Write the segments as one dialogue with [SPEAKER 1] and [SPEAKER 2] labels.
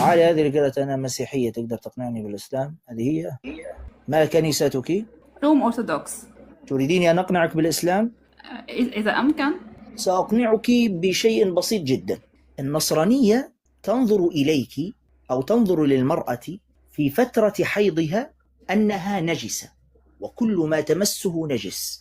[SPEAKER 1] تعالي هذه اللي قالت أنا مسيحية تقدر تقنعني بالإسلام، هذه هي. ما كنيستك؟
[SPEAKER 2] روم أرثوذكس.
[SPEAKER 1] تريدين أن أقنعك بالإسلام؟
[SPEAKER 2] إذا أمكن.
[SPEAKER 1] سأقنعك بشيء بسيط جدا. النصرانية تنظر إليك أو تنظر للمرأة في فترة حيضها أنها نجسة، وكل ما تمسه نجس،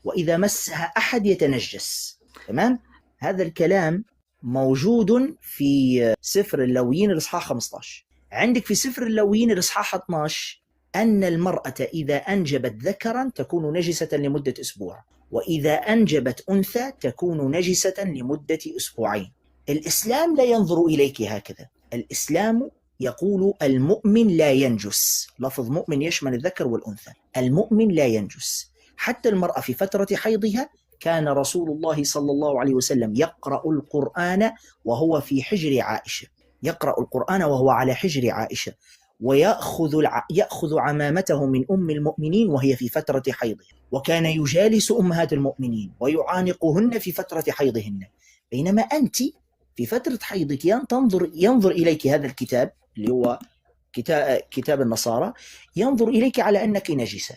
[SPEAKER 1] وإذا مسها أحد يتنجس. تمام؟ هذا الكلام موجود في سفر اللاويين الإصحاح 15. عندك في سفر اللاويين الإصحاح 12 أن المرأة إذا أنجبت ذكرا تكون نجسة لمدة أسبوع، وإذا أنجبت أنثى تكون نجسة لمدة أسبوعين. الإسلام لا ينظر إليك هكذا. الإسلام يقول المؤمن لا ينجس. لفظ مؤمن يشمل الذكر والأنثى. المؤمن لا ينجس. حتى المرأة في فترة حيضها كان رسول الله صلى الله عليه وسلم يقرأ القرآن وهو في حجر عائشة، يقرأ القرآن وهو على حجر عائشة، ويأخذ عمامته من أم المؤمنين وهي في فترة حيضها، وكان يجالس أمهات المؤمنين ويعانقهن في فترة حيضهن. بينما أنت في فترة حيضك ينظر إليك هذا الكتاب اللي هو كتاب النصارى، ينظر إليك على أنك نجسة،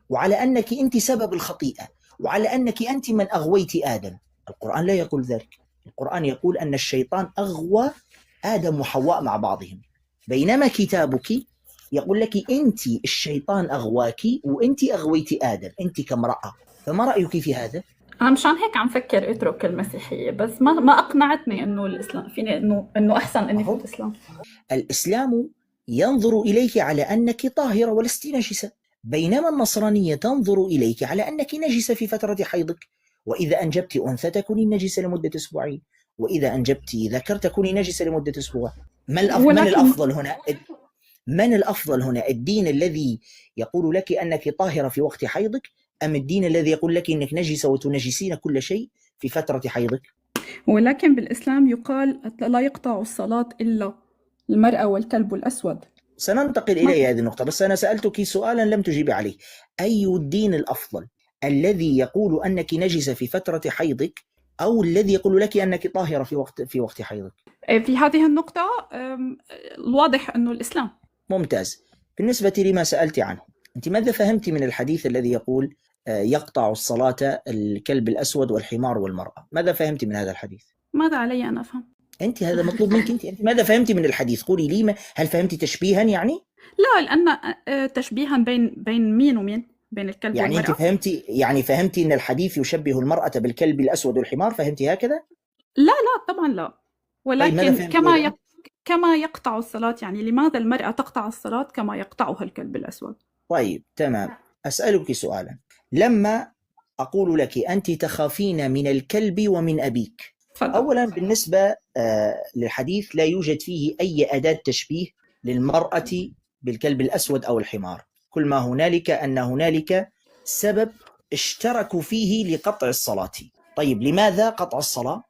[SPEAKER 1] وعلى أنك أنت سبب الخطيئة، وعلى أنك أنت من أغويت آدم. القرآن لا يقول ذلك. القرآن يقول أن الشيطان أغوى آدم وحواء مع بعضهم، بينما كتابك يقول لك أنت الشيطان أغواك وأنت أغويت آدم، أنت كامرأة. فما رأيك في هذا؟
[SPEAKER 2] أنا مشان هيك عم فكر أترك المسيحية، بس ما أقنعتني إنه الإسلام فيني إنه أحسن إني في الإسلام.
[SPEAKER 1] الإسلام ينظر إليك على أنك طاهرة ولست نجسة، بينما النصرانية تنظر إليك على أنك نجسة في فترة حيضك، وإذا أنجبت أنثى تكوني نجسة لمدة أسبوعين، وإذا أنجبت ذكر تكوني نجسة لمدة أسبوع. من الأفضل هنا؟ من الأفضل هنا؟ الدين الذي يقول لك أنك طاهرة في وقت حيضك، أم الدين الذي يقول لك أنك نجسة وتنجسين كل شيء في فترة حيضك؟
[SPEAKER 2] ولكن بالإسلام يقال لا يقطع الصلاة إلا المرأة والكلب الأسود.
[SPEAKER 1] سننتقل إلى هذه النقطة، بس أنا سألتك سؤالا لم تجيب عليه. أي الدين الأفضل؟ الذي يقول أنك نجسة في فترة حيضك، أو الذي يقول لك أنك طاهرة في وقت حيضك؟
[SPEAKER 2] في هذه النقطة الواضح أنه الإسلام.
[SPEAKER 1] ممتاز. بالنسبة لما سألت عنه، أنت ماذا فهمت من الحديث الذي يقول يقطع الصلاة الكلب الأسود والحمار والمرأة؟ ماذا فهمت من هذا الحديث؟
[SPEAKER 2] ماذا علي أن أفهم؟
[SPEAKER 1] أنت هذا مطلوب منك. أنت ماذا فهمت من الحديث؟ قولي لي، هل فهمت تشبيها يعني؟
[SPEAKER 2] لا، لأن تشبيها بين مين ومين؟ بين الكلب
[SPEAKER 1] يعني
[SPEAKER 2] والمرأة.
[SPEAKER 1] أنت فهمتي أن الحديث يشبه المرأة بالكلب الأسود والحمار؟ فهمتي هكذا؟
[SPEAKER 2] لا طبعا لا، ولكن
[SPEAKER 1] طيب
[SPEAKER 2] كما يقطع الصلاة، يعني لماذا المرأة تقطع الصلاة كما يقطعها الكلب الأسود؟
[SPEAKER 1] طيب تمام. أسألك سؤالا. لما أقول لك أنت تخافين من الكلب ومن أبيك، أولا بالنسبة للحديث لا يوجد فيه أي أداة تشبيه للمرأة بالكلب الأسود أو الحمار. كل ما هنالك أن هنالك سبب اشتركوا فيه لقطع الصلاة. طيب لماذا قطع الصلاة؟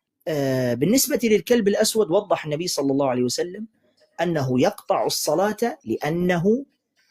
[SPEAKER 1] بالنسبة للكلب الأسود وضح النبي صلى الله عليه وسلم أنه يقطع الصلاة لأنه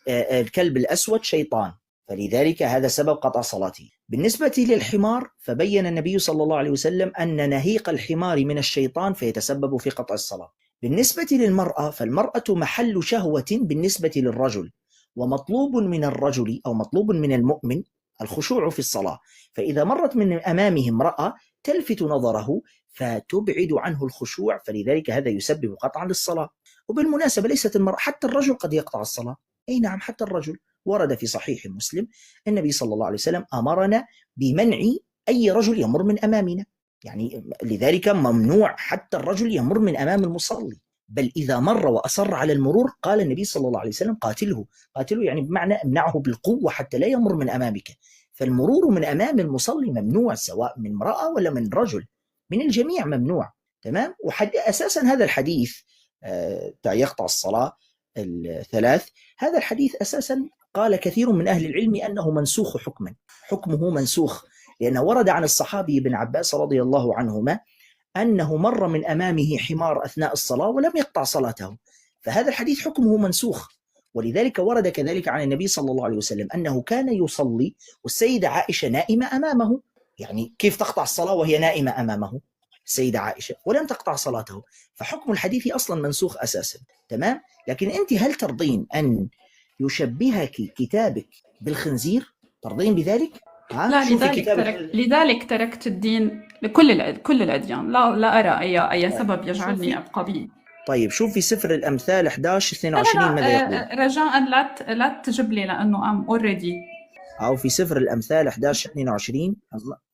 [SPEAKER 1] الكلب الأسود شيطان، فلذلك هذا سبب قطع صلاته. بالنسبة للحمار فبين النبي صلى الله عليه وسلم أن نهيق الحمار من الشيطان فيتسبب في قطع الصلاة. بالنسبة للمرأة فالمرأة محل شهوة بالنسبة للرجل، ومطلوب من الرجل أو مطلوب من المؤمن الخشوع في الصلاة، فإذا مرت من أمامه امرأة تلفت نظره فتبعد عنه الخشوع، فلذلك هذا يسبب قطعا للصلاة. وبالمناسبة ليست المرأة، حتى الرجل قد يقطع الصلاة. أي نعم، حتى الرجل. ورد في صحيح مسلم النبي صلى الله عليه وسلم أمرنا بمنع أي رجل يمر من أمامنا، يعني لذلك ممنوع حتى الرجل يمر من أمام المصلي، بل إذا مر وأصر على المرور قال النبي صلى الله عليه وسلم قاتله يعني بمعنى امنعه بالقوة حتى لا يمر من أمامك. فالمرور من أمام المصلي ممنوع، سواء من امرأة ولا من رجل، من الجميع ممنوع. تمام. أساسا هذا الحديث يقطع الصلاة الثلاث، هذا الحديث أساسا قال كثير من أهل العلم أنه منسوخ حكمه منسوخ، لأنه ورد عن الصحابي ابن عباس رضي الله عنهما أنه مر من أمامه حمار أثناء الصلاة ولم يقطع صلاته، فهذا الحديث حكمه منسوخ. ولذلك ورد كذلك عن النبي صلى الله عليه وسلم أنه كان يصلي والسيدة عائشة نائمة أمامه. يعني كيف تقطع الصلاة وهي نائمة أمامه؟ السيدة عائشة ولم تقطع صلاته، فحكم الحديث أصلا منسوخ أساسا. تمام. لكن أنت هل ترضين أن يشبهك كتابك بالخنزير؟ ترضين بذلك؟
[SPEAKER 2] لا، لذلك تركت الدين كل الأديان. لا أرى أي سبب يجعلني أبقى به.
[SPEAKER 1] طيب شوفي سفر الأمثال 11:22 ماذا يقول؟
[SPEAKER 2] رجاء لا تجيب لي لأنه أم أوريدي.
[SPEAKER 1] أو في سفر الأمثال 11:22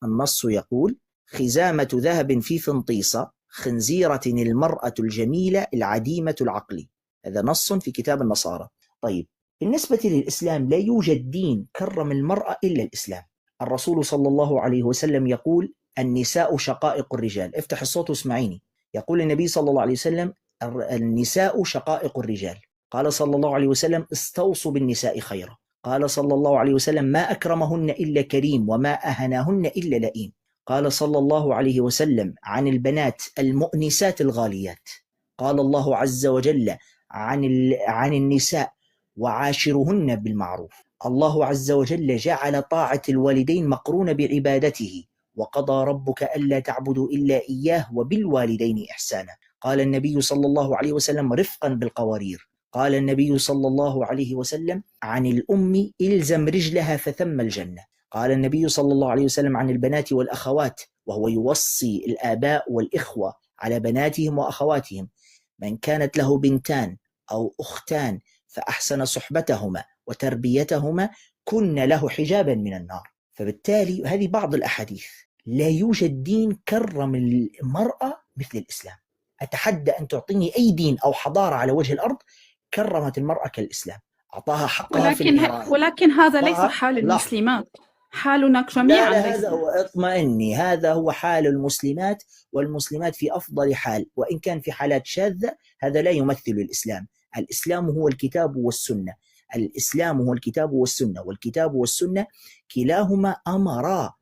[SPEAKER 1] النص يقول: خزامة ذهب في فنطيسة، خنزيرة المرأة الجميلة العديمة العقل. هذا نص في كتاب النصارى. طيب بالنسبة للإسلام لا يوجد دين كرم المرأة إلا الإسلام. الرسول صلى الله عليه وسلم يقول: النساء شقائق الرجال. افتح الصوت واسمعيني. يقول النبي صلى الله عليه وسلم: النساء شقائق الرجال. قال صلى الله عليه وسلم: استوصوا بالنساء خيرا. قال صلى الله عليه وسلم: ما أكرمهن إلا كريم وما أهناهن إلا لئيم. قال صلى الله عليه وسلم عن البنات: المؤنسات الغاليات. قال الله عز وجل عن النساء: وعاشرهن بالمعروف. الله عز وجل جعل طاعة الوالدين مقرونة بعبادته: وقضى ربك ألا تعبدوا إلا إياه وبالوالدين إحسانا. قال النبي صلى الله عليه وسلم: رفقا بالقوارير. قال النبي صلى الله عليه وسلم عن الأم: إلزم رجلها فثم الجنة. قال النبي صلى الله عليه وسلم عن البنات والأخوات، وهو يوصي الآباء والإخوة على بناتهم وأخواتهم: من كانت له بنتان أو أختان فأحسن صحبتهما وتربيتهما كن له حجابا من النار. فبالتالي هذه بعض الأحاديث. لا يوجد دين كرم المرأة مثل الإسلام. أتحدى أن تعطيني أي دين أو حضارة على وجه الأرض كرمت المرأة كالإسلام، أعطاها حقها في الإرادة.
[SPEAKER 2] ولكن هذا ليس حال المسلمات، حالنا جميعا.
[SPEAKER 1] لا هذا هو، اطمئني، هذا هو حال المسلمات، والمسلمات في أفضل حال، وإن كان في حالات شاذة هذا لا يمثل الإسلام. الإسلام هو الكتاب والسنة. الإسلام هو الكتاب والسنة، والكتاب والسنة كلاهما أمرا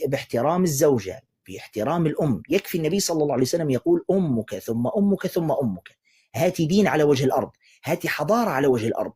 [SPEAKER 1] باحترام الزوجة، باحترام الأم. يكفي النبي صلى الله عليه وسلم يقول: أمك ثم أمك ثم أمك. هاتي دين على وجه الأرض، هاتي حضارة على وجه الأرض.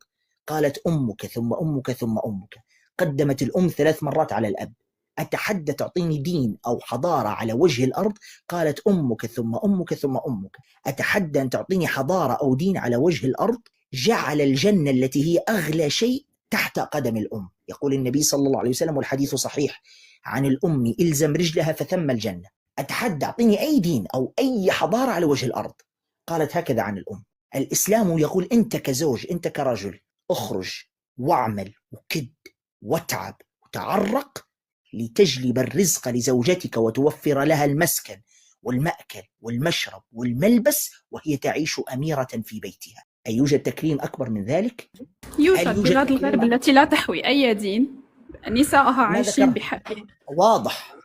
[SPEAKER 1] قالت: أمك ثم أمك ثم أمك. قدمت الأم 3 مرات على الأب. أتحدى تعطيني دين أو حضارة على وجه الأرض قالت: أمك ثم أمك ثم أمك. أتحدى أن تعطيني حضارة أو دين على وجه الأرض جعل الجنة التي هي أغلى شيء تحت قدم الأم. يقول النبي صلى الله عليه وسلم والحديث صحيح عن الأم: إلزم رجلها فثم الجنة. أتحدى أعطيني أي دين أو أي حضارة على وجه الأرض قالت هكذا عن الأم. الإسلام يقول: أنت كزوج، أنت كرجل، اخرج واعمل وكد واتعب وتعرق لتجلب الرزق لزوجتك وتوفر لها المسكن والمأكل والمشرب والملبس وهي تعيش أميرة في بيتها. أيوجد تكريم أكبر من ذلك؟
[SPEAKER 2] يوجد بلاد الغرب التي لا تحوي أي دين نساءها عايشين بحق.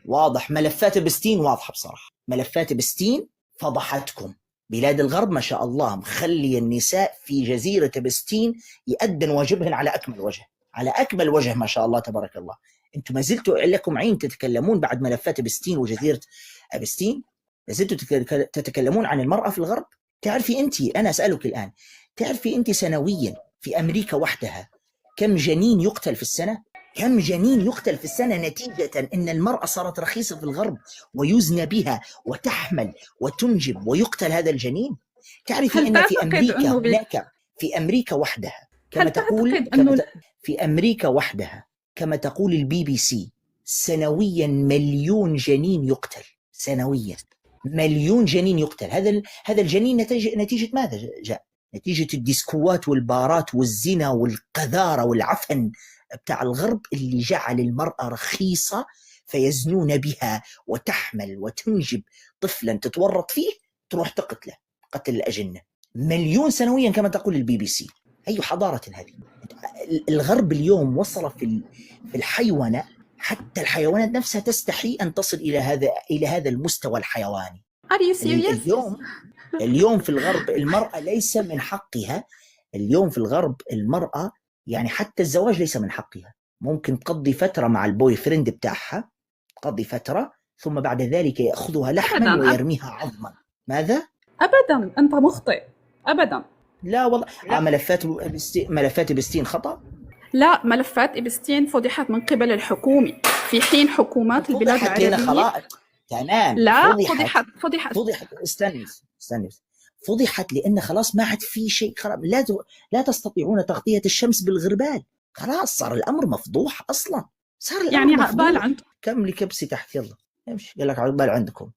[SPEAKER 1] واضح. ملفات بستين واضحة بصراحة. ملفات بستين فضحتكم. بلاد الغرب ما شاء الله مخلي النساء في جزيرة بستين يؤدن واجبهن على أكمل وجه، على أكمل وجه ما شاء الله تبارك الله. أنتم ما زلتوا لكم عين تتكلمون بعد ملفات بستين وجزيرة بستين، ما زلتوا تتكلمون عن المرأة في الغرب. تعرفي أنت، أنا أسألك الآن، تعرفي أنت سنويا في أمريكا وحدها كم جنين يقتل في السنة؟ كم جنين يقتل في السنة نتيجة أن المرأة صارت رخيصة في الغرب ويزنى بها وتحمل وتنجب ويقتل هذا الجنين؟ تعرفي أن في أمريكا هناك في أمريكا وحدها في أمريكا وحدها كما تقول البي بي سي سنويا 1,000,000 جنين يقتل سنويا. 1,000,000 جنين يقتل. هذا الجنين نتيجة ماذا جاء؟ نتيجة الديسكوات والبارات والزنا والقذارة والعفن بتاع الغرب اللي جعل المرأة رخيصة فيزنون بها وتحمل وتنجب طفلا تتورط فيه تروح تقتله قتل الأجنة. 1,000,000 سنويا كما تقول البي بي سي. أي حضارة هذه؟ الغرب اليوم وصل في الحيوانة، حتى الحيوانات نفسها تستحي أن تصل إلى هذا المستوى الحيواني. اليوم في الغرب المرأة ليس من حقها. اليوم في الغرب المرأة يعني حتى الزواج ليس من حقها. ممكن تقضي فترة مع البوي فريند بتاعها، تقضي فترة ثم بعد ذلك يأخذها لحما ويرميها عظما. ماذا؟
[SPEAKER 2] أبدا، أنت مخطئ أبدا.
[SPEAKER 1] لا والله. ملفات إبستين خطأ؟
[SPEAKER 2] لا، ملفات إبستين فضحت من قبل الحكومة في حين حكومات البلاد العربية.
[SPEAKER 1] تمام.
[SPEAKER 2] لا، فضحت.
[SPEAKER 1] استني. فضحت لأن خلاص ما عاد في شيء، خلاص لا تستطيعون تغطية الشمس بالغربال، خلاص صار الأمر مفضوح أصلا، صار الأمر
[SPEAKER 2] يعني
[SPEAKER 1] مفضوح.
[SPEAKER 2] عقبال عندكم
[SPEAKER 1] كم لي كبسي تحت، يلا امشي، قال لك عقبال عندكم.